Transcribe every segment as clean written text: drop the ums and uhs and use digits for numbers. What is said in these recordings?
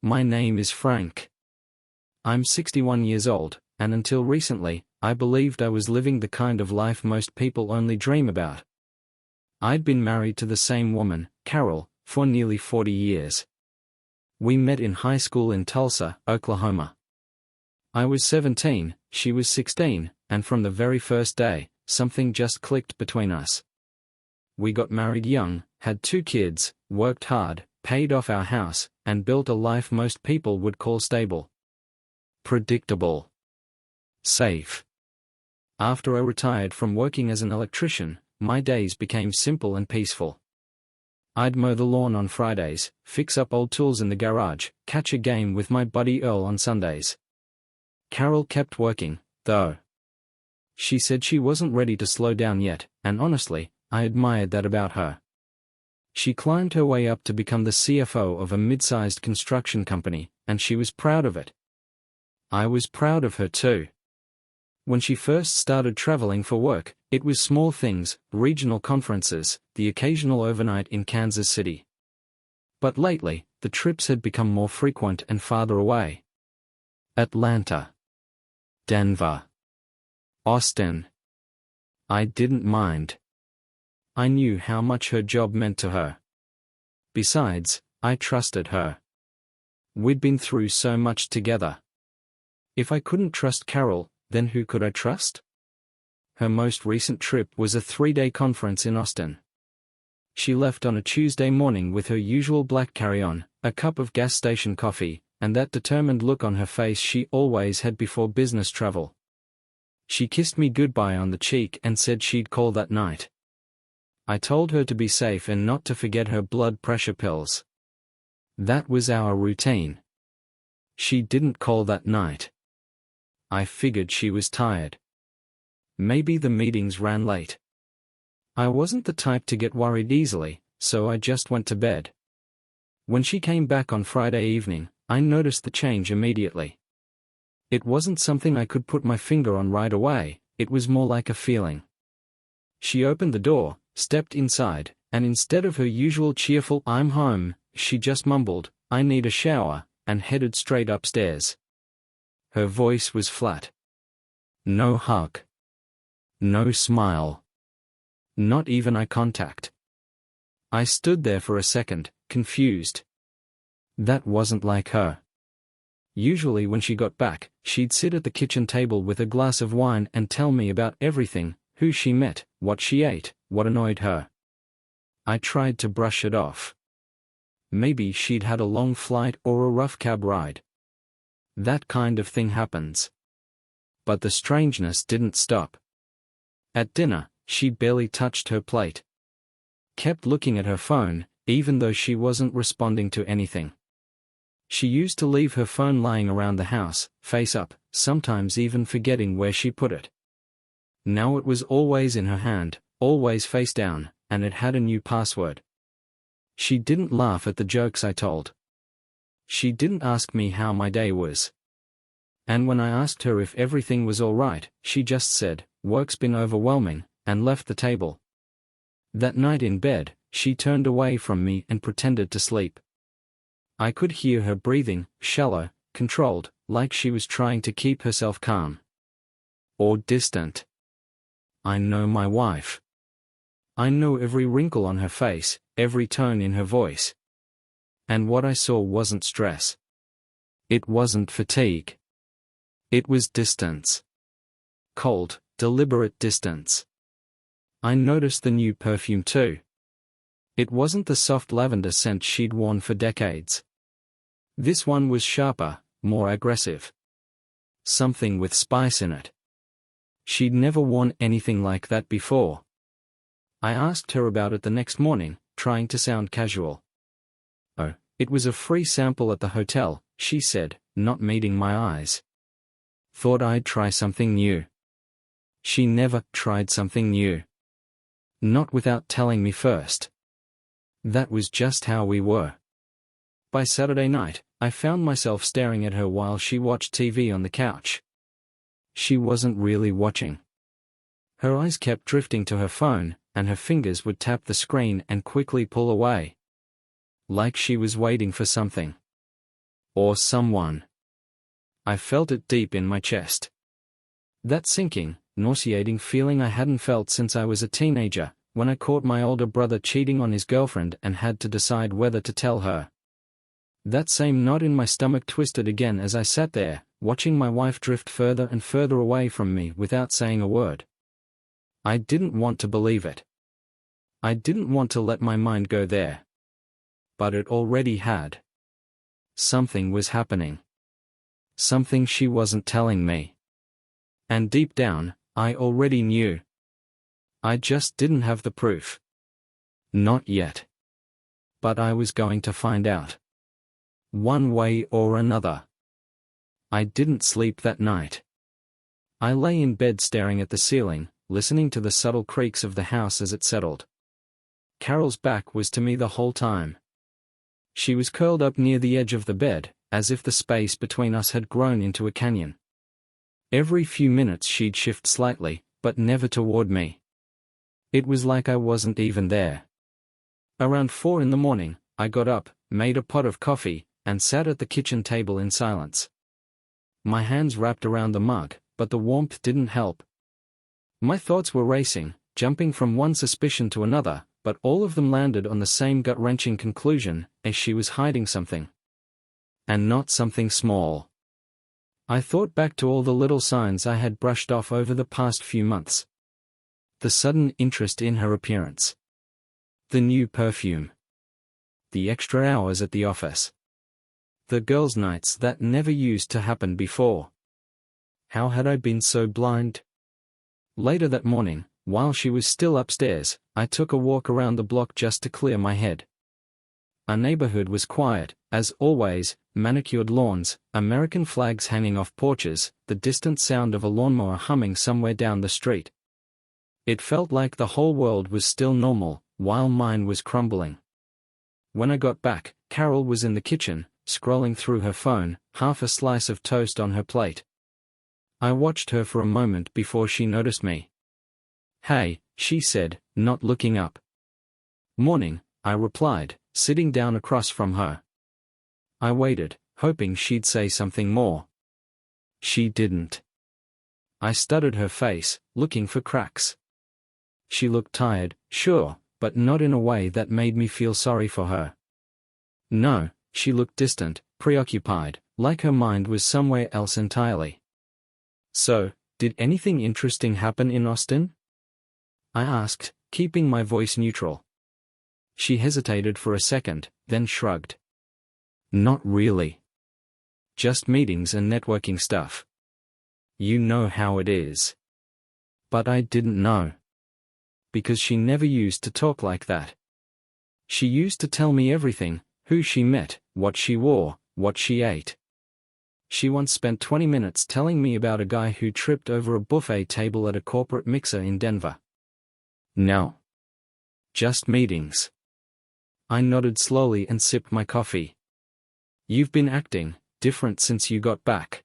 My name is Frank. I'm 61 years old, and until recently, I believed I was living the kind of life most people only dream about. I'd been married to the same woman, Carol, for nearly 40 years. We met in high school in Tulsa, Oklahoma. I was 17, she was 16, and from the very first day, something just clicked between us. We got married young, had 2 kids, worked hard, paid off our house, and built a life most people would call stable. Predictable. Safe. After I retired from working as an electrician, my days became simple and peaceful. I'd mow the lawn on Fridays, fix up old tools in the garage, catch a game with my buddy Earl on Sundays. Carol kept working, though. She said she wasn't ready to slow down yet, and honestly, I admired that about her. She climbed her way up to become the CFO of a mid-sized construction company, and she was proud of it. I was proud of her too. When she first started traveling for work, it was small things, regional conferences, the occasional overnight in Kansas City. But lately, the trips had become more frequent and farther away. Atlanta. Denver. Austin. I didn't mind. I knew how much her job meant to her. Besides, I trusted her. We'd been through so much together. If I couldn't trust Carol, then who could I trust? Her most recent trip was a 3-day conference in Austin. She left on a Tuesday morning with her usual black carry-on, a cup of gas station coffee, and that determined look on her face she always had before business travel. She kissed me goodbye on the cheek and said she'd call that night. I told her to be safe and not to forget her blood pressure pills. That was our routine. She didn't call that night. I figured she was tired. Maybe the meetings ran late. I wasn't the type to get worried easily, so I just went to bed. When she came back on Friday evening, I noticed the change immediately. It wasn't something I could put my finger on right away, it was more like a feeling. She opened the door, stepped inside, and instead of her usual cheerful "I'm home," she just mumbled, "I need a shower," and headed straight upstairs. Her voice was flat. No hug. No smile. Not even eye contact. I stood there for a second, confused. That wasn't like her. Usually when she got back, she'd sit at the kitchen table with a glass of wine and tell me about everything, who she met, what she ate, what annoyed her. I tried to brush it off. Maybe she'd had a long flight or a rough cab ride. That kind of thing happens. But the strangeness didn't stop. At dinner, she barely touched her plate. Kept looking at her phone, even though she wasn't responding to anything. She used to leave her phone lying around the house, face up, sometimes even forgetting where she put it. Now it was always in her hand, always face down, and it had a new password. She didn't laugh at the jokes I told. She didn't ask me how my day was. And when I asked her if everything was all right, she just said, "Work's been overwhelming," and left the table. That night in bed, she turned away from me and pretended to sleep. I could hear her breathing, shallow, controlled, like she was trying to keep herself calm. Or distant. I know my wife. I know every wrinkle on her face, every tone in her voice. And what I saw wasn't stress. It wasn't fatigue. It was distance. Cold, deliberate distance. I noticed the new perfume too. It wasn't the soft lavender scent she'd worn for decades. This one was sharper, more aggressive. Something with spice in it. She'd never worn anything like that before. I asked her about it the next morning, trying to sound casual. "Oh, it was a free sample at the hotel," she said, not meeting my eyes. Thought I'd try something new. She never tried something new. Not without telling me first. That was just how we were. By Saturday night, I found myself staring at her while she watched TV on the couch. She wasn't really watching. Her eyes kept drifting to her phone, and her fingers would tap the screen and quickly pull away. Like she was waiting for something. Or someone. I felt it deep in my chest. That sinking, nauseating feeling I hadn't felt since I was a teenager, when I caught my older brother cheating on his girlfriend and had to decide whether to tell her. That same knot in my stomach twisted again as I sat there, watching my wife drift further and further away from me without saying a word. I didn't want to believe it. I didn't want to let my mind go there. But it already had. Something was happening. Something she wasn't telling me. And deep down, I already knew. I just didn't have the proof. Not yet. But I was going to find out. One way or another. I didn't sleep that night. I lay in bed staring at the ceiling, listening to the subtle creaks of the house as it settled. Carol's back was to me the whole time. She was curled up near the edge of the bed, as if the space between us had grown into a canyon. Every few minutes she'd shift slightly, but never toward me. It was like I wasn't even there. Around 4 in the morning, I got up, made a pot of coffee, and sat at the kitchen table in silence. My hands wrapped around the mug, but the warmth didn't help. My thoughts were racing, jumping from one suspicion to another, but all of them landed on the same gut-wrenching conclusion, as she was hiding something. And not something small. I thought back to all the little signs I had brushed off over the past few months. The sudden interest in her appearance. The new perfume. The extra hours at the office. The girls' nights that never used to happen before. How had I been so blind? Later that morning, while she was still upstairs, I took a walk around the block just to clear my head. Our neighborhood was quiet, as always, manicured lawns, American flags hanging off porches, the distant sound of a lawnmower humming somewhere down the street. It felt like the whole world was still normal, while mine was crumbling. When I got back, Carol was in the kitchen, scrolling through her phone, half a slice of toast on her plate. I watched her for a moment before she noticed me. "Hey," she said, not looking up. "Morning," I replied, sitting down across from her. I waited, hoping she'd say something more. She didn't. I studied her face, looking for cracks. She looked tired, sure, but not in a way that made me feel sorry for her. No, she looked distant, preoccupied, like her mind was somewhere else entirely. "So, did anything interesting happen in Austin?" I asked, keeping my voice neutral. She hesitated for a second, then shrugged. "Not really. Just meetings and networking stuff. You know how it is." But I didn't know. Because she never used to talk like that. She used to tell me everything, who she met, what she wore, what she ate. She once spent 20 minutes telling me about a guy who tripped over a buffet table at a corporate mixer in Denver. No. Just meetings. I nodded slowly and sipped my coffee. "You've been acting different since you got back."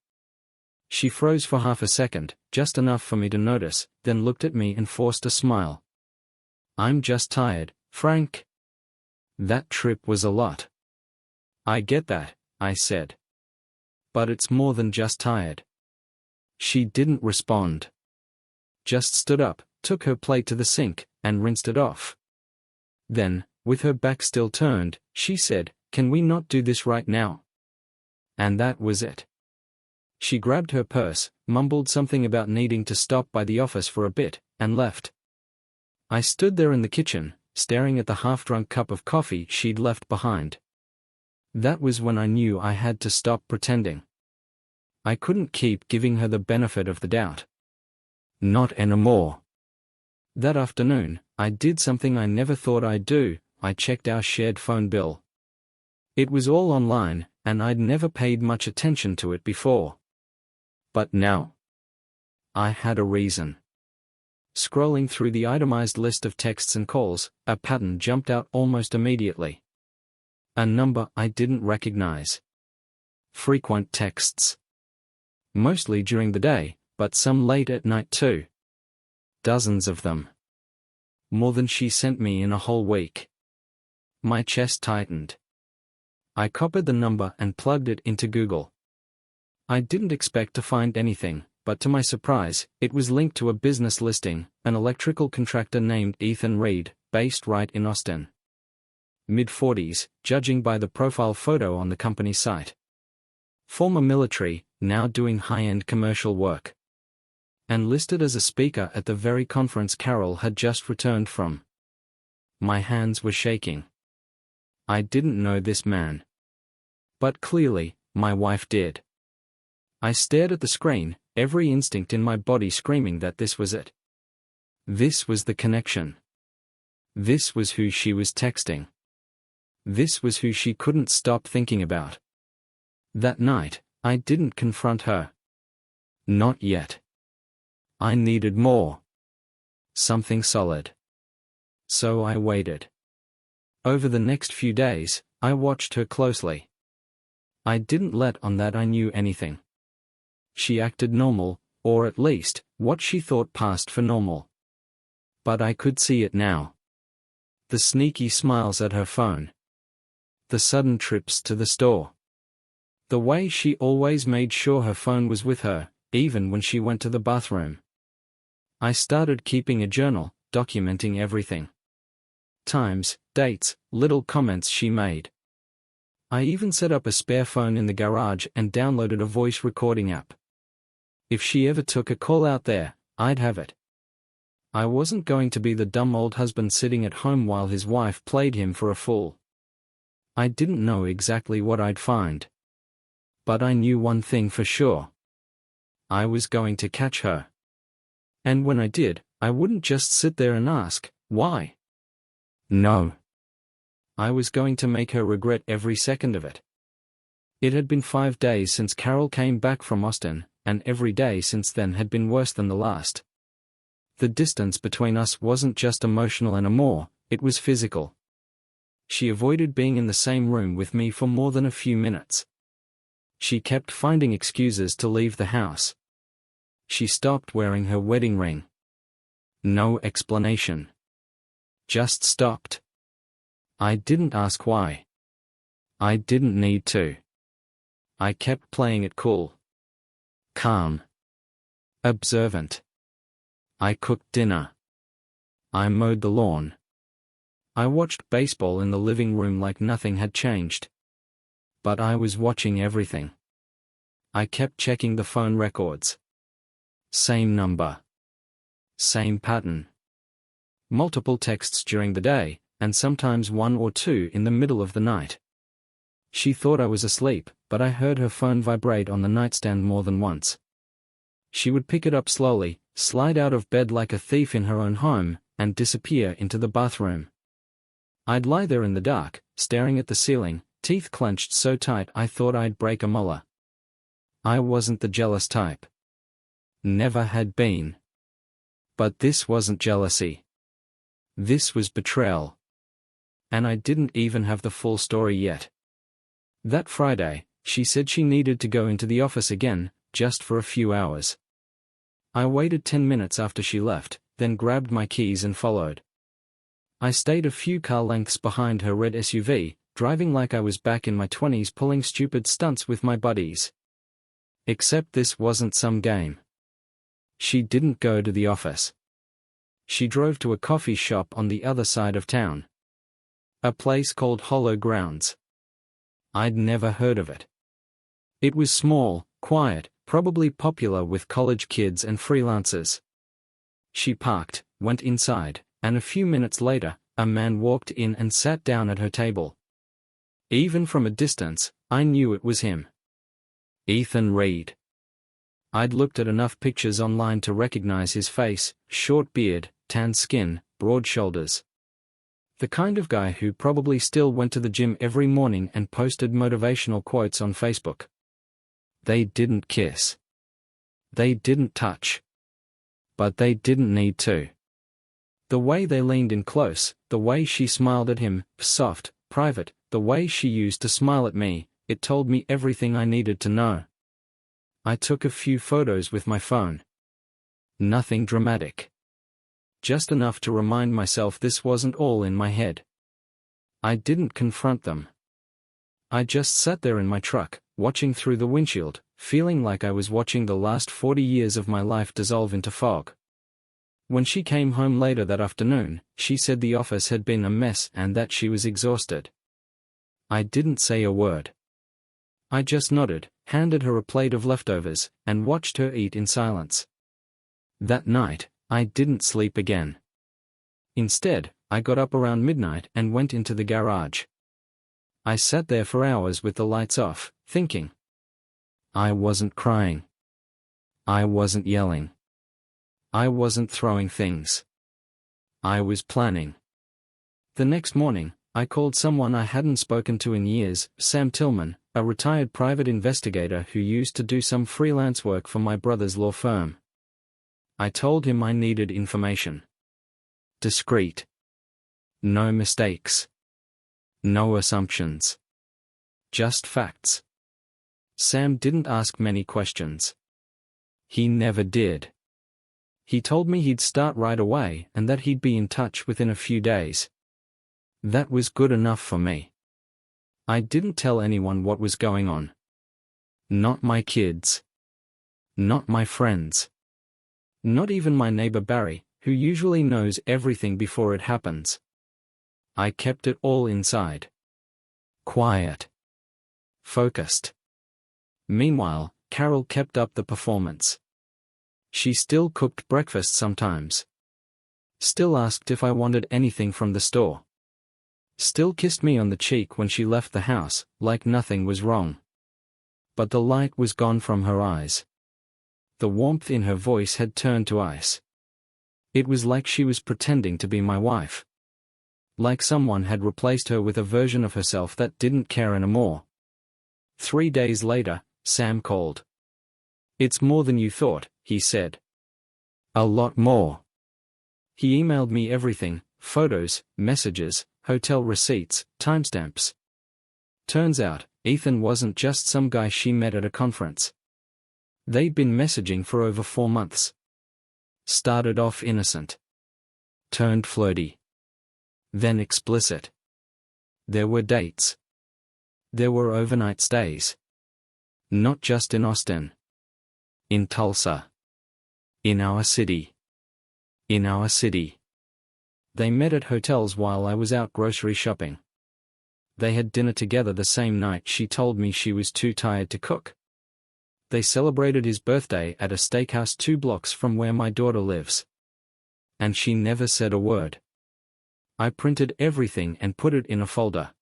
She froze for half a second, just enough for me to notice, then looked at me and forced a smile. "I'm just tired, Frank." "That trip was a lot." "I get that," I said. "But it's more than just tired." She didn't respond. Just stood up, took her plate to the sink, and rinsed it off. Then, with her back still turned, she said, "Can we not do this right now?" And that was it. She grabbed her purse, mumbled something about needing to stop by the office for a bit, and left. I stood there in the kitchen, staring at the half-drunk cup of coffee she'd left behind. That was when I knew I had to stop pretending. I couldn't keep giving her the benefit of the doubt. Not anymore. That afternoon, I did something I never thought I'd do. I checked our shared phone bill. It was all online, and I'd never paid much attention to it before. But now, I had a reason. Scrolling through the itemized list of texts and calls, a pattern jumped out almost immediately. A number I didn't recognize. Frequent texts. Mostly during the day, but some late at night too. Dozens of them. More than she sent me in a whole week. My chest tightened. I copied the number and plugged it into Google. I didn't expect to find anything, but to my surprise, it was linked to a business listing, an electrical contractor named Ethan Reed, based right in Austin. Mid-40s, judging by the profile photo on the company site. Former military, now doing high-end commercial work. And listed as a speaker at the very conference Carol had just returned from. My hands were shaking. I didn't know this man. But clearly, my wife did. I stared at the screen, every instinct in my body screaming that this was it. This was the connection. This was who she was texting. This was who she couldn't stop thinking about. That night, I didn't confront her. Not yet. I needed more. Something solid. So I waited. Over the next few days, I watched her closely. I didn't let on that I knew anything. She acted normal, or at least, what she thought passed for normal. But I could see it now. The sneaky smiles at her phone. The sudden trips to the store. The way she always made sure her phone was with her, even when she went to the bathroom. I started keeping a journal, documenting everything. Times, dates, little comments she made. I even set up a spare phone in the garage and downloaded a voice recording app. If she ever took a call out there, I'd have it. I wasn't going to be the dumb old husband sitting at home while his wife played him for a fool. I didn't know exactly what I'd find. But I knew one thing for sure. I was going to catch her. And when I did, I wouldn't just sit there and ask, why? No. I was going to make her regret every second of it. It had been 5 days since Carol came back from Austin, and every day since then had been worse than the last. The distance between us wasn't just emotional anymore, it was physical. She avoided being in the same room with me for more than a few minutes. She kept finding excuses to leave the house. She stopped wearing her wedding ring. No explanation. Just stopped. I didn't ask why. I didn't need to. I kept playing it cool. Calm. Observant. I cooked dinner. I mowed the lawn. I watched baseball in the living room like nothing had changed. But I was watching everything. I kept checking the phone records. Same number. Same pattern. Multiple texts during the day, and sometimes 1 or 2 in the middle of the night. She thought I was asleep, but I heard her phone vibrate on the nightstand more than once. She would pick it up slowly, slide out of bed like a thief in her own home, and disappear into the bathroom. I'd lie there in the dark, staring at the ceiling, teeth clenched so tight I thought I'd break a molar. I wasn't the jealous type. Never had been. But this wasn't jealousy. This was betrayal. And I didn't even have the full story yet. That Friday, she said she needed to go into the office again, just for a few hours. I waited 10 minutes after she left, then grabbed my keys and followed. I stayed a few car lengths behind her red SUV, driving like I was back in my 20s pulling stupid stunts with my buddies. Except this wasn't some game. She didn't go to the office. She drove to a coffee shop on the other side of town. A place called Hollow Grounds. I'd never heard of it. It was small, quiet, probably popular with college kids and freelancers. She parked, went inside, and a few minutes later, a man walked in and sat down at her table. Even from a distance, I knew it was him. Ethan Reed. I'd looked at enough pictures online to recognize his face, short beard, tan skin, broad shoulders. The kind of guy who probably still went to the gym every morning and posted motivational quotes on Facebook. They didn't kiss. They didn't touch. But they didn't need to. The way they leaned in close, the way she smiled at him, soft, private, the way she used to smile at me, it told me everything I needed to know. I took a few photos with my phone. Nothing dramatic. Just enough to remind myself this wasn't all in my head. I didn't confront them. I just sat there in my truck, watching through the windshield, feeling like I was watching the last 40 years of my life dissolve into fog. When she came home later that afternoon, she said the office had been a mess and that she was exhausted. I didn't say a word. I just nodded, handed her a plate of leftovers, and watched her eat in silence. That night, I didn't sleep again. Instead, I got up around midnight and went into the garage. I sat there for hours with the lights off, thinking. I wasn't crying. I wasn't yelling. I wasn't throwing things. I was planning. The next morning, I called someone I hadn't spoken to in years, Sam Tillman, a retired private investigator who used to do some freelance work for my brother's law firm. I told him I needed information. Discreet. No mistakes. No assumptions. Just facts. Sam didn't ask many questions. He never did. He told me he'd start right away and that he'd be in touch within a few days. That was good enough for me. I didn't tell anyone what was going on. Not my kids. Not my friends. Not even my neighbor Barry, who usually knows everything before it happens. I kept it all inside. Quiet. Focused. Meanwhile, Carol kept up the performance. She still cooked breakfast sometimes. Still asked if I wanted anything from the store. Still kissed me on the cheek when she left the house, like nothing was wrong. But the light was gone from her eyes. The warmth in her voice had turned to ice. It was like she was pretending to be my wife. Like someone had replaced her with a version of herself that didn't care anymore. 3 days later, Sam called. "It's more than you thought," he said. "A lot more." He emailed me everything, photos, messages, hotel receipts, timestamps. Turns out, Ethan wasn't just some guy she met at a conference. They'd been messaging for over 4 months. Started off innocent. Turned flirty. Then explicit. There were dates. There were overnight stays. Not just in Austin. In Tulsa. In our city. In our city. They met at hotels while I was out grocery shopping. They had dinner together the same night she told me she was too tired to cook. They celebrated his birthday at a steakhouse 2 blocks from where my daughter lives. And she never said a word. I printed everything and put it in a folder.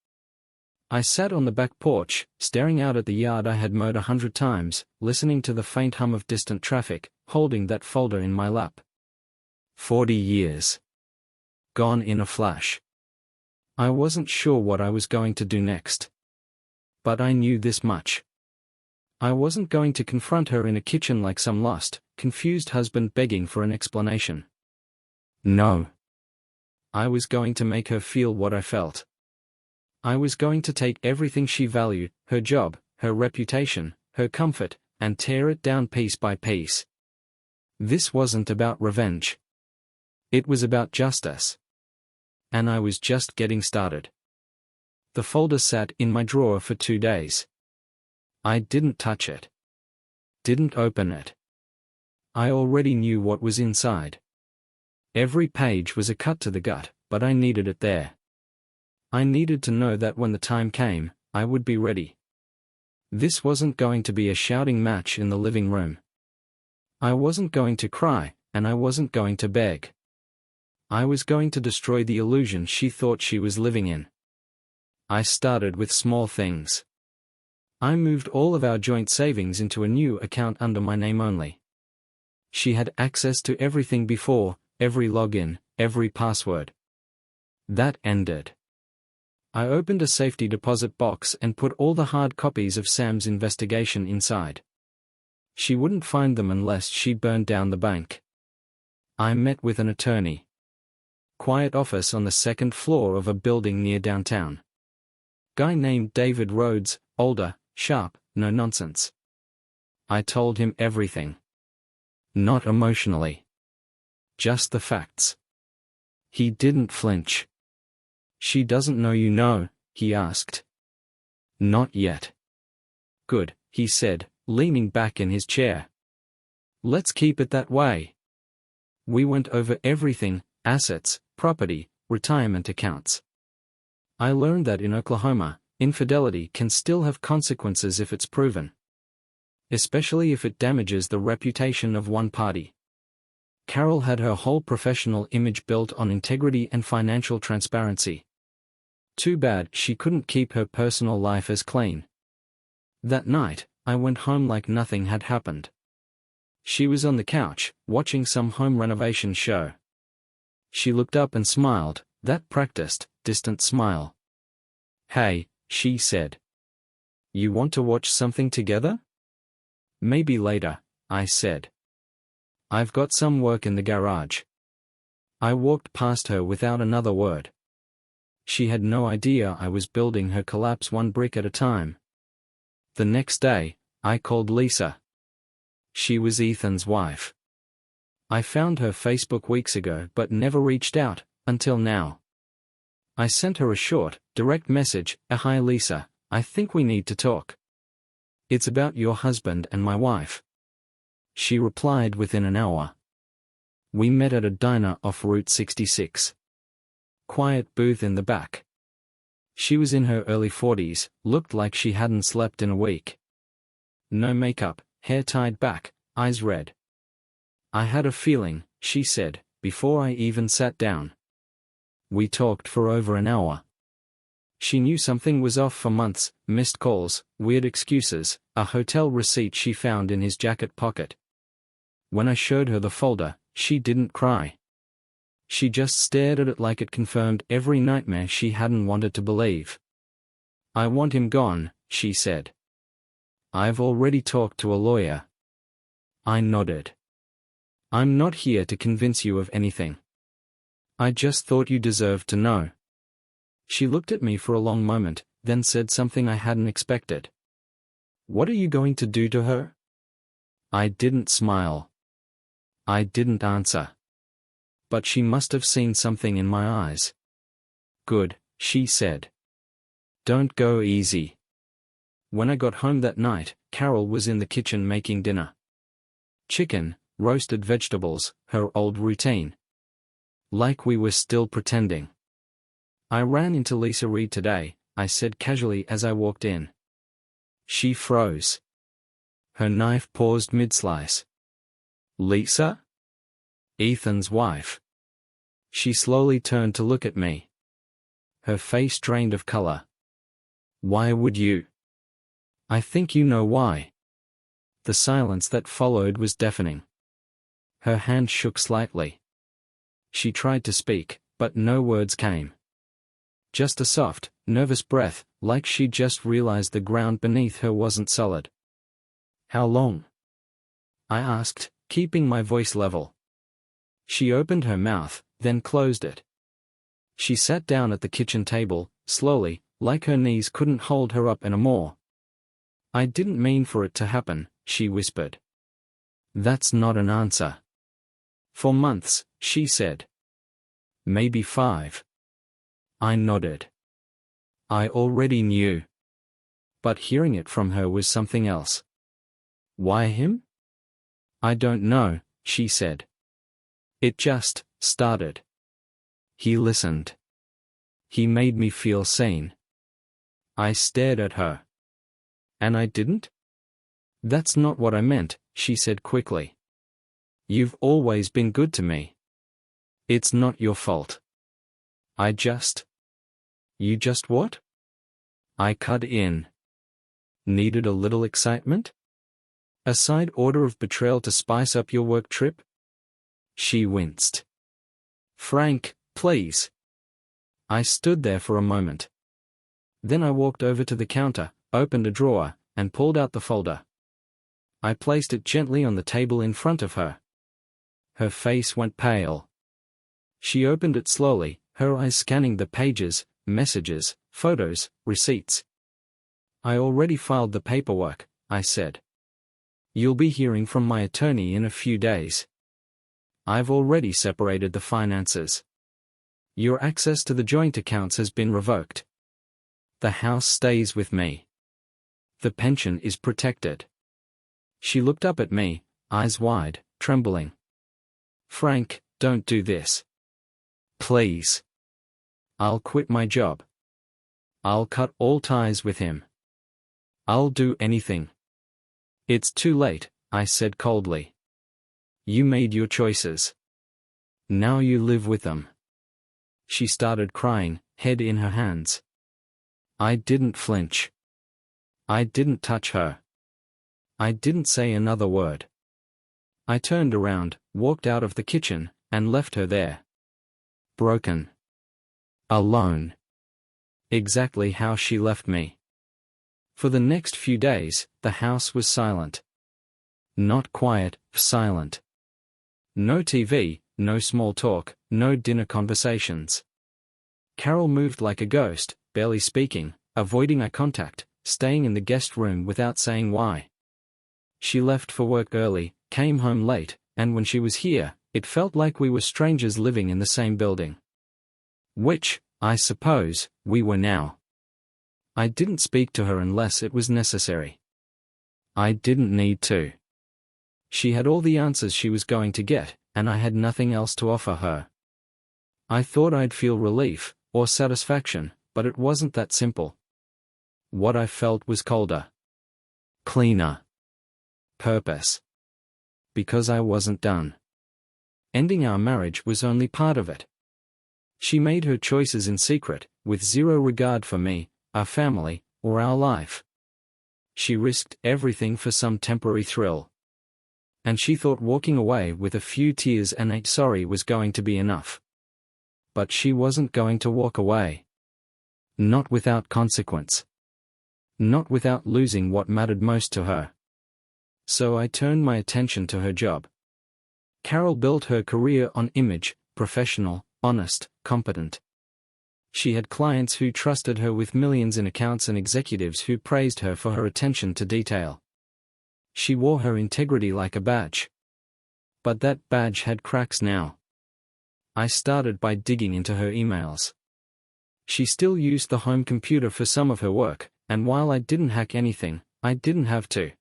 I sat on the back porch, staring out at the yard I had mowed 100 times, listening to the faint hum of distant traffic, holding that folder in my lap. 40 years. Gone in a flash. I wasn't sure what I was going to do next. But I knew this much. I wasn't going to confront her in a kitchen like some lost, confused husband begging for an explanation. No. I was going to make her feel what I felt. I was going to take everything she valued, her job, her reputation, her comfort, and tear it down piece by piece. This wasn't about revenge. It was about justice. And I was just getting started. The folder sat in my drawer for 2 days. I didn't touch it. Didn't open it. I already knew what was inside. Every page was a cut to the gut, but I needed it there. I needed to know that when the time came, I would be ready. This wasn't going to be a shouting match in the living room. I wasn't going to cry, and I wasn't going to beg. I was going to destroy the illusion she thought she was living in. I started with small things. I moved all of our joint savings into a new account under my name only. She had access to everything before, every login, every password. That ended. I opened a safety deposit box and put all the hard copies of Sam's investigation inside. She wouldn't find them unless she burned down the bank. I met with an attorney. Quiet office on the 2nd floor of a building near downtown. Guy named David Rhodes, older, sharp, no nonsense. I told him everything. Not emotionally. Just the facts. He didn't flinch. "She doesn't know you know?" he asked. Not yet. Good, he said, leaning back in his chair. Let's keep it that way. We went over everything: assets, property, retirement accounts. I learned that in Oklahoma, infidelity can still have consequences if it's proven, especially if it damages the reputation of one party. Carol had her whole professional image built on integrity and financial transparency. Too bad she couldn't keep her personal life as clean. That night, I went home like nothing had happened. She was on the couch, watching some home renovation show. She looked up and smiled, that practiced, distant smile. "Hey," she said. "You want to watch something together?" "Maybe later," I said. "I've got some work in the garage." I walked past her without another word. She had no idea I was building her collapse one brick at a time. The next day, I called Lisa. She was Ethan's wife. I found her Facebook weeks ago but never reached out, until now. I sent her a short, direct message: "Hi Lisa, I think we need to talk. It's about your husband and my wife." She replied within an hour. We met at a diner off Route 66. Quiet booth in the back. She was in her early 40s, looked like she hadn't slept in a week. No makeup, hair tied back, eyes red. "I had a feeling," she said, before I even sat down. We talked for over an hour. She knew something was off for months: missed calls, weird excuses, a hotel receipt she found in his jacket pocket. When I showed her the folder, she didn't cry. She just stared at it like it confirmed every nightmare she hadn't wanted to believe. "I want him gone," she said. "I've already talked to a lawyer." I nodded. "I'm not here to convince you of anything. I just thought you deserved to know." She looked at me for a long moment, then said something I hadn't expected. "What are you going to do to her?" I didn't smile. I didn't answer. But she must have seen something in my eyes. "Good," she said. "Don't go easy." When I got home that night, Carol was in the kitchen making dinner. Chicken, roasted vegetables, her old routine. Like we were still pretending. "I ran into Lisa Reed today," I said casually as I walked in. She froze. Her knife paused mid-slice. "Lisa?" "Ethan's wife." She slowly turned to look at me. Her face drained of color. "Why would you?" "I think you know why." The silence that followed was deafening. Her hand shook slightly. She tried to speak, but no words came. Just a soft, nervous breath, like she'd just realized the ground beneath her wasn't solid. "How long?" I asked, keeping my voice level. She opened her mouth, then closed it. She sat down at the kitchen table, slowly, like her knees couldn't hold her up anymore. "I didn't mean for it to happen," she whispered. "That's not an answer." "For months," she said. "Maybe 5. I nodded. I already knew. But hearing it from her was something else. "Why him?" "I don't know," she said. "It just started. He listened. He made me feel sane." I stared at her. "And I didn't?" "That's not what I meant," she said quickly. "You've always been good to me. It's not your fault. I just..." "You just what?" I cut in. "Needed a little excitement? A side order of betrayal to spice up your work trip?" She winced. "Frank, please." I stood there for a moment. Then I walked over to the counter, opened a drawer, and pulled out the folder. I placed it gently on the table in front of her. Her face went pale. She opened it slowly, her eyes scanning the pages, messages, photos, receipts. "I already filed the paperwork," I said. "You'll be hearing from my attorney in a few days. I've already separated the finances. Your access to the joint accounts has been revoked. The house stays with me." The pension is protected. She looked up at me, eyes wide, trembling. Frank, don't do this. Please. I'll quit my job. I'll cut all ties with him. I'll do anything. It's too late, I said coldly. You made your choices. Now you live with them. She started crying, head in her hands. I didn't flinch. I didn't touch her. I didn't say another word. I turned around, walked out of the kitchen, and left her there. Broken. Alone. Exactly how she left me. For the next few days, the house was silent. Not quiet, silent. No TV, no small talk, no dinner conversations. Carol moved like a ghost, barely speaking, avoiding eye contact, staying in the guest room without saying why. She left for work early, came home late, and when she was here, it felt like we were strangers living in the same building. Which, I suppose, we were now. I didn't speak to her unless it was necessary. I didn't need to. She had all the answers she was going to get, and I had nothing else to offer her. I thought I'd feel relief, or satisfaction, but it wasn't that simple. What I felt was colder. Cleaner. Purpose. Because I wasn't done. Ending our marriage was only part of it. She made her choices in secret, with zero regard for me, our family, or our life. She risked everything for some temporary thrill. And she thought walking away with a few tears and a sorry was going to be enough. But she wasn't going to walk away. Not without consequence. Not without losing what mattered most to her. So I turned my attention to her job. Carol built her career on image, professional, honest, competent. She had clients who trusted her with millions in accounts and executives who praised her for her attention to detail. She wore her integrity like a badge. But that badge had cracks now. I started by digging into her emails. She still used the home computer for some of her work, and while I didn't hack anything, I didn't have to.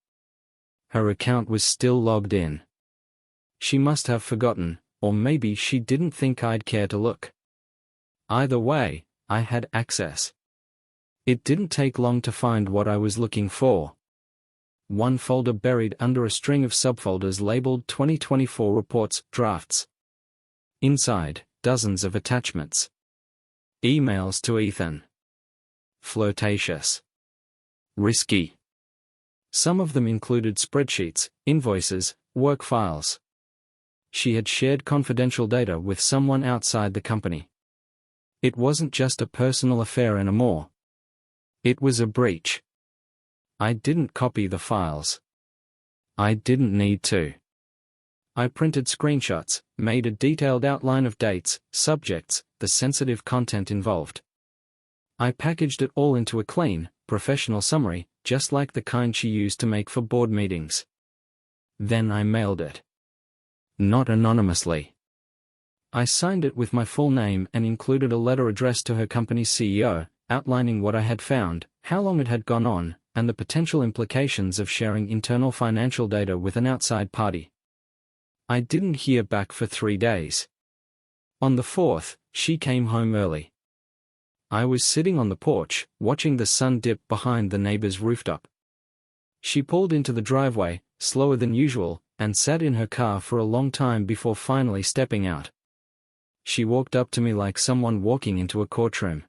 Her account was still logged in. She must have forgotten, or maybe she didn't think I'd care to look. Either way, I had access. It didn't take long to find what I was looking for. One folder buried under a string of subfolders labeled 2024 Reports, Drafts. Inside, dozens of attachments. Emails to Ethan. Flirtatious. Risky. Some of them included spreadsheets, invoices, work files. She had shared confidential data with someone outside the company. It wasn't just a personal affair anymore. It was a breach. I didn't copy the files. I didn't need to. I printed screenshots, made a detailed outline of dates, subjects, the sensitive content involved. I packaged it all into a clean, professional summary, just like the kind she used to make for board meetings. Then I mailed it. Not anonymously. I signed it with my full name and included a letter addressed to her company's CEO, outlining what I had found, how long it had gone on, and the potential implications of sharing internal financial data with an outside party. I didn't hear back for 3 days. On the 4th, she came home early. I was sitting on the porch, watching the sun dip behind the neighbor's rooftop. She pulled into the driveway, slower than usual, and sat in her car for a long time before finally stepping out. She walked up to me like someone walking into a courtroom.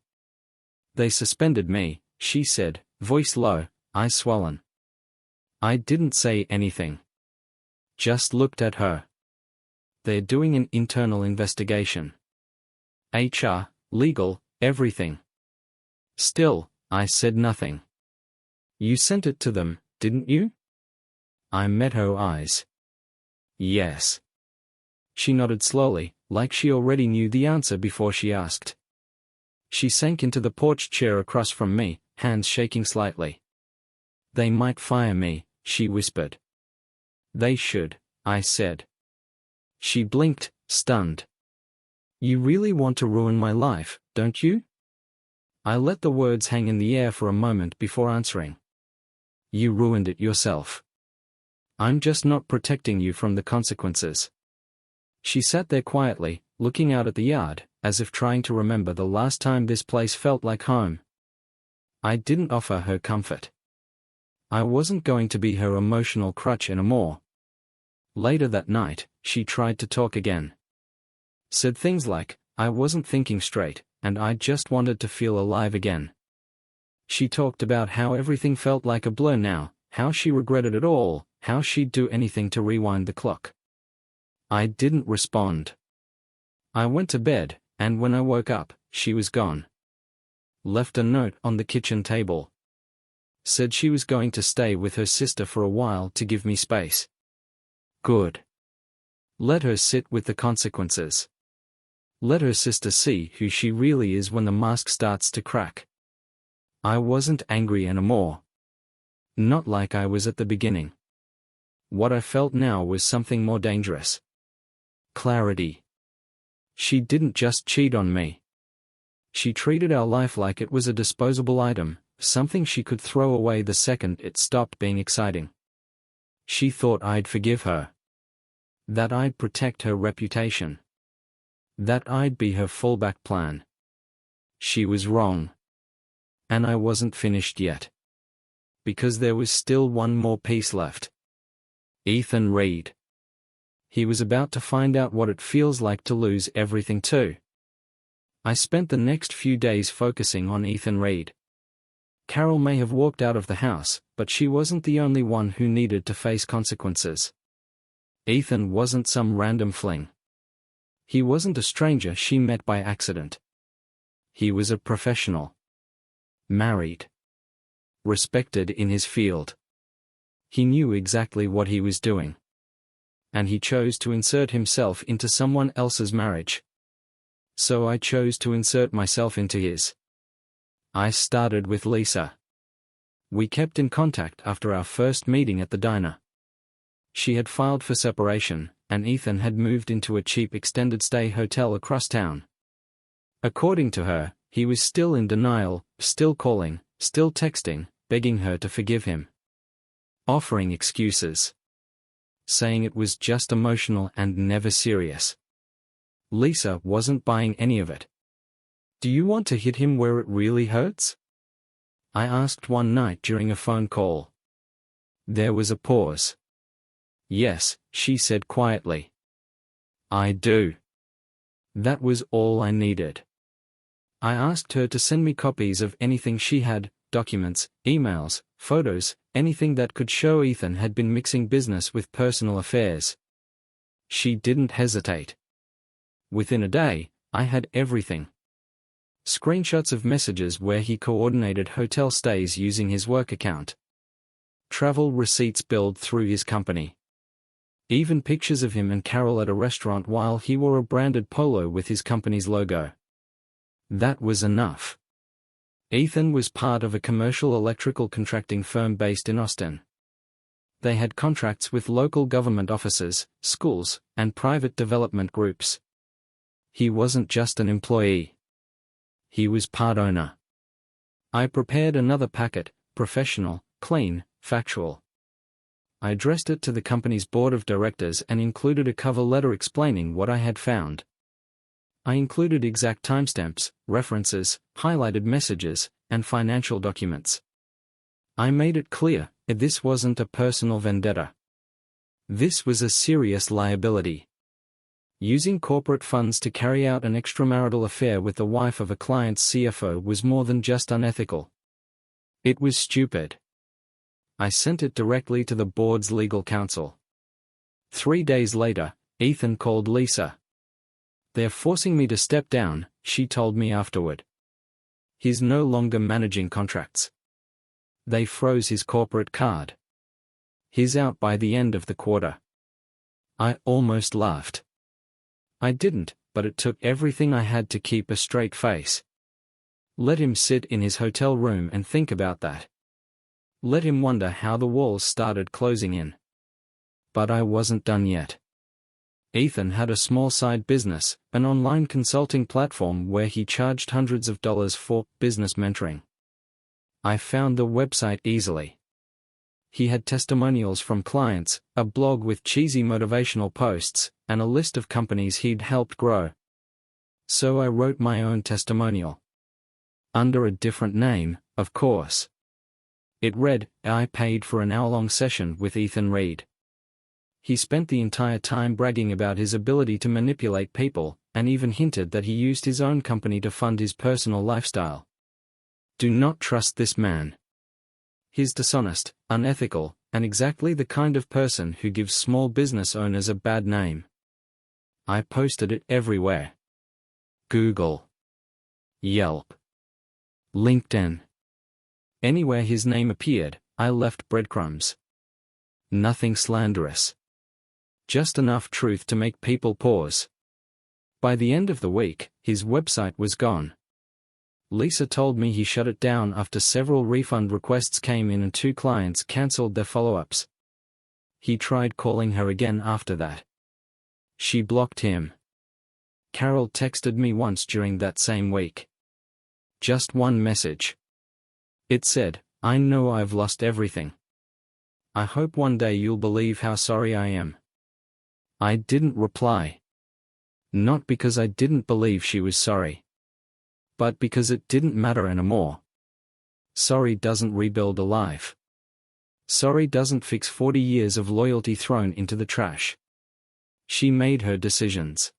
"They suspended me," she said, voice low, eyes swollen. I didn't say anything. Just looked at her. "They're doing an internal investigation. HR, legal, everything." Still, I said nothing. "You sent it to them, didn't you?" I met her eyes. "Yes." She nodded slowly, like she already knew the answer before she asked. She sank into the porch chair across from me, hands shaking slightly. "They might fire me," she whispered. "They should," I said. She blinked, stunned. "You really want to ruin my life, don't you?" I let the words hang in the air for a moment before answering. You ruined it yourself. I'm just not protecting you from the consequences." She sat there quietly, looking out at the yard, as if trying to remember the last time this place felt like home. I didn't offer her comfort. I wasn't going to be her emotional crutch anymore. Later that night, she tried to talk again. Said things like, "I wasn't thinking straight, and I just wanted to feel alive again." She talked about how everything felt like a blur now, how she regretted it all, how she'd do anything to rewind the clock. I didn't respond. I went to bed, and when I woke up, she was gone. Left a note on the kitchen table. Said she was going to stay with her sister for a while to give me space. Good. Let her sit with the consequences. Let her sister see who she really is when the mask starts to crack. I wasn't angry anymore. Not like I was at the beginning. What I felt now was something more dangerous. Clarity. She didn't just cheat on me. She treated our life like it was a disposable item, something she could throw away the second it stopped being exciting. She thought I'd forgive her. That I'd protect her reputation. That I'd be her fallback plan. She was wrong. And I wasn't finished yet. Because there was still one more piece left. Ethan Reed. He was about to find out what it feels like to lose everything too. I spent the next few days focusing on Ethan Reed. Carol may have walked out of the house, but she wasn't the only one who needed to face consequences. Ethan wasn't some random fling. He wasn't a stranger she met by accident. He was a professional. Married. Respected in his field. He knew exactly what he was doing. And he chose to insert himself into someone else's marriage. So I chose to insert myself into his. I started with Lisa. We kept in contact after our first meeting at the diner. She had filed for separation, and Ethan had moved into a cheap extended stay hotel across town. According to her, he was still in denial, still calling, still texting, begging her to forgive him. Offering excuses. Saying it was just emotional and never serious. Lisa wasn't buying any of it. "Do you want to hit him where it really hurts?" I asked one night during a phone call. There was a pause. "Yes," she said quietly. "I do." That was all I needed. I asked her to send me copies of anything she had, documents, emails, photos, anything that could show Ethan had been mixing business with personal affairs. She didn't hesitate. Within a day, I had everything. Screenshots of messages where he coordinated hotel stays using his work account. Travel receipts billed through his company. Even pictures of him and Carol at a restaurant while he wore a branded polo with his company's logo. That was enough. Ethan was part of a commercial electrical contracting firm based in Austin. They had contracts with local government offices, schools, and private development groups. He wasn't just an employee. He was part owner. I prepared another packet, professional, clean, factual. I addressed it to the company's board of directors and included a cover letter explaining what I had found. I included exact timestamps, references, highlighted messages, and financial documents. I made it clear, this wasn't a personal vendetta. This was a serious liability. Using corporate funds to carry out an extramarital affair with the wife of a client's CFO was more than just unethical. It was stupid. I sent it directly to the board's legal counsel. 3 days later, Ethan called Lisa. "They're forcing me to step down," she told me afterward. "He's no longer managing contracts. They froze his corporate card. He's out by the end of the quarter." I almost laughed. I didn't, but it took everything I had to keep a straight face. Let him sit in his hotel room and think about that. Let him wonder how the walls started closing in. But I wasn't done yet. Ethan had a small side business, an online consulting platform where he charged hundreds of dollars for business mentoring. I found the website easily. He had testimonials from clients, a blog with cheesy motivational posts, and a list of companies he'd helped grow. So I wrote my own testimonial. Under a different name, of course. It read, "I paid for an hour-long session with Ethan Reed." He spent the entire time bragging about his ability to manipulate people, and even hinted that he used his own company to fund his personal lifestyle. Do not trust this man. He's dishonest, unethical, and exactly the kind of person who gives small business owners a bad name. I posted it everywhere. Google, Yelp, LinkedIn. Anywhere his name appeared, I left breadcrumbs. Nothing slanderous. Just enough truth to make people pause. By the end of the week, his website was gone. Lisa told me he shut it down after several refund requests came in and 2 clients cancelled their follow-ups. He tried calling her again after that. She blocked him. Carol texted me once during that same week. Just one message. It said, "I know I've lost everything. I hope one day you'll believe how sorry I am." I didn't reply. Not because I didn't believe she was sorry, but because it didn't matter anymore. Sorry doesn't rebuild a life. Sorry doesn't fix 40 years of loyalty thrown into the trash. She made her decisions.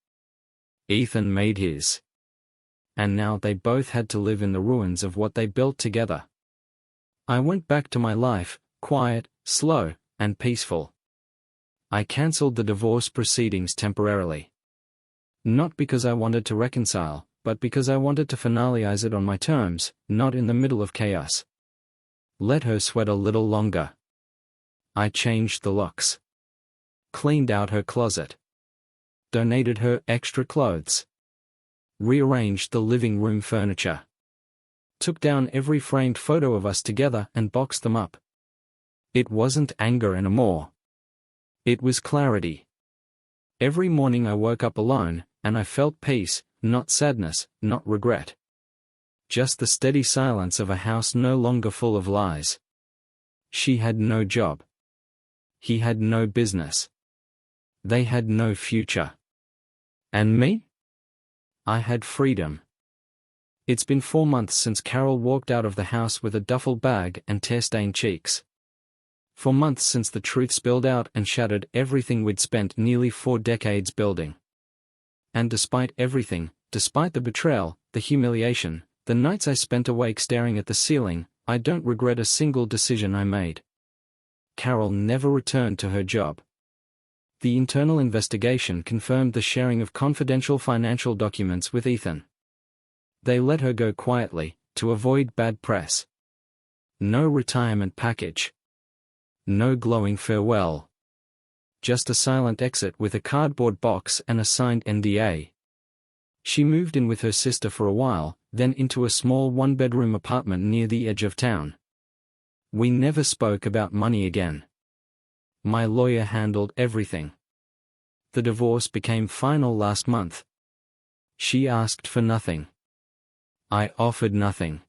Ethan made his. And now they both had to live in the ruins of what they built together. I went back to my life, quiet, slow, and peaceful. I cancelled the divorce proceedings temporarily. Not because I wanted to reconcile, but because I wanted to finalize it on my terms, not in the middle of chaos. Let her sweat a little longer. I changed the locks. Cleaned out her closet. Donated her extra clothes. Rearranged the living room furniture. Took down every framed photo of us together and boxed them up. It wasn't anger anymore. It was clarity. Every morning I woke up alone, and I felt peace, not sadness, not regret. Just the steady silence of a house no longer full of lies. She had no job. He had no business. They had no future. And me? I had freedom. It's been 4 months since Carol walked out of the house with a duffel bag and tear-stained cheeks. 4 months since the truth spilled out and shattered everything we'd spent nearly 4 decades building. And despite everything, despite the betrayal, the humiliation, the nights I spent awake staring at the ceiling, I don't regret a single decision I made. Carol never returned to her job. The internal investigation confirmed the sharing of confidential financial documents with Ethan. They let her go quietly, to avoid bad press. No retirement package. No glowing farewell. Just a silent exit with a cardboard box and a signed NDA. She moved in with her sister for a while, then into a small 1-bedroom apartment near the edge of town. We never spoke about money again. My lawyer handled everything. The divorce became final last month. She asked for nothing. I offered nothing.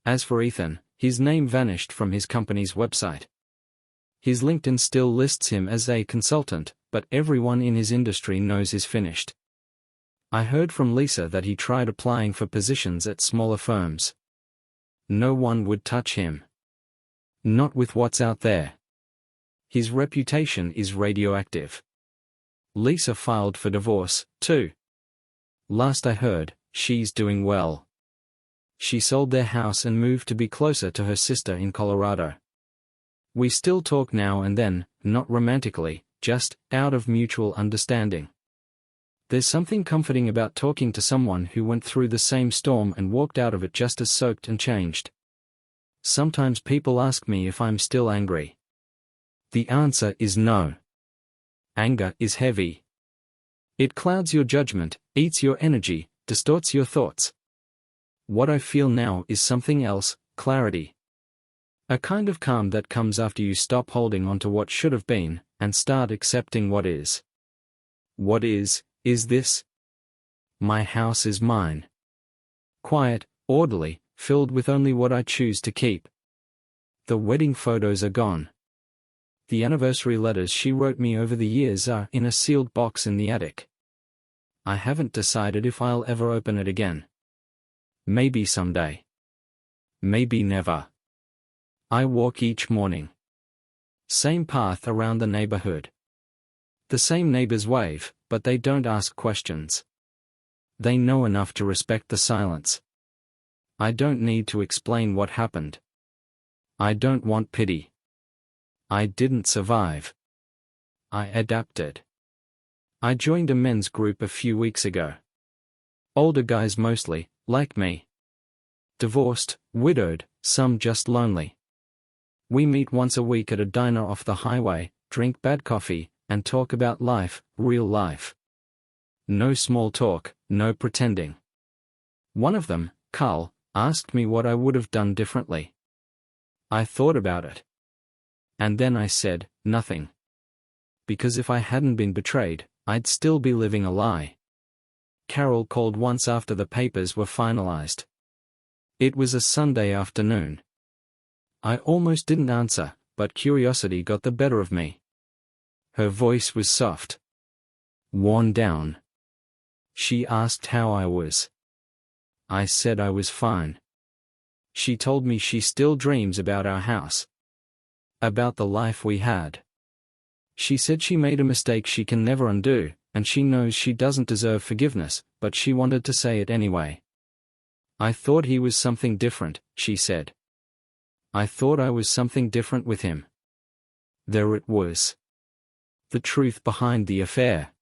As for Ethan, his name vanished from his company's website. His LinkedIn still lists him as a consultant, but everyone in his industry knows he's finished. I heard from Lisa that he tried applying for positions at smaller firms. No one would touch him. Not with what's out there. His reputation is radioactive. Lisa filed for divorce, too. Last I heard, she's doing well. She sold their house and moved to be closer to her sister in Colorado. We still talk now and then, not romantically, just out of mutual understanding. There's something comforting about talking to someone who went through the same storm and walked out of it just as soaked and changed. Sometimes people ask me if I'm still angry. The answer is no. Anger is heavy. It clouds your judgment, eats your energy, distorts your thoughts. What I feel now is something else, clarity. A kind of calm that comes after you stop holding on to what should have been, and start accepting what is. What is this? My house is mine. Quiet, orderly, filled with only what I choose to keep. The wedding photos are gone. The anniversary letters she wrote me over the years are in a sealed box in the attic. I haven't decided if I'll ever open it again. Maybe someday. Maybe never. I walk each morning. Same path around the neighborhood. The same neighbors wave, but they don't ask questions. They know enough to respect the silence. I don't need to explain what happened. I don't want pity. I didn't survive. I adapted. I joined a men's group a few weeks ago. Older guys mostly, like me. Divorced, widowed, some just lonely. We meet once a week at a diner off the highway, drink bad coffee, and talk about life, real life. No small talk, no pretending. One of them, Carl, asked me what I would have done differently. I thought about it. And then I said, nothing. Because if I hadn't been betrayed, I'd still be living a lie. Carol called once after the papers were finalized. It was a Sunday afternoon. I almost didn't answer, but curiosity got the better of me. Her voice was soft. Worn down. She asked how I was. I said I was fine. She told me she still dreams about our house. About the life we had. She said she made a mistake she can never undo, and she knows she doesn't deserve forgiveness, but she wanted to say it anyway. I thought he was something different, she said. I thought I was something different with him. There it was. The truth behind the affair.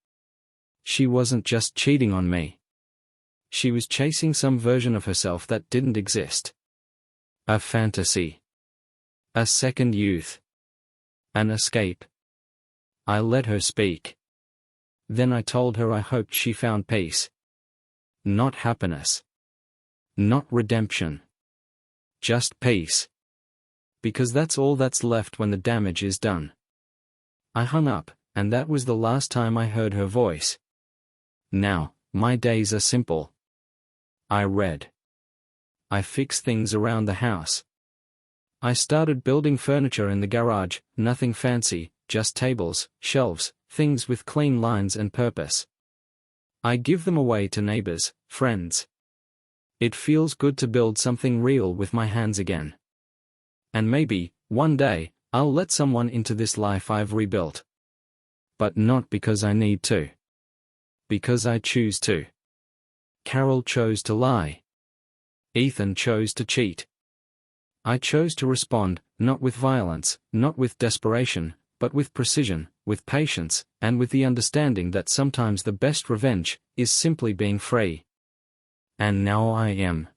She wasn't just cheating on me. She was chasing some version of herself that didn't exist. A fantasy. A second youth. An escape. I let her speak. Then I told her I hoped she found peace. Not happiness. Not redemption. Just peace. Because that's all that's left when the damage is done. I hung up, and that was the last time I heard her voice. Now, my days are simple. I read. I fix things around the house. I started building furniture in the garage, nothing fancy, just tables, shelves, things with clean lines and purpose. I give them away to neighbors, friends. It feels good to build something real with my hands again. And maybe, one day, I'll let someone into this life I've rebuilt. But not because I need to. Because I choose to. Carol chose to lie. Ethan chose to cheat. I chose to respond, not with violence, not with desperation, but with precision, with patience, and with the understanding that sometimes the best revenge is simply being free. And now I am.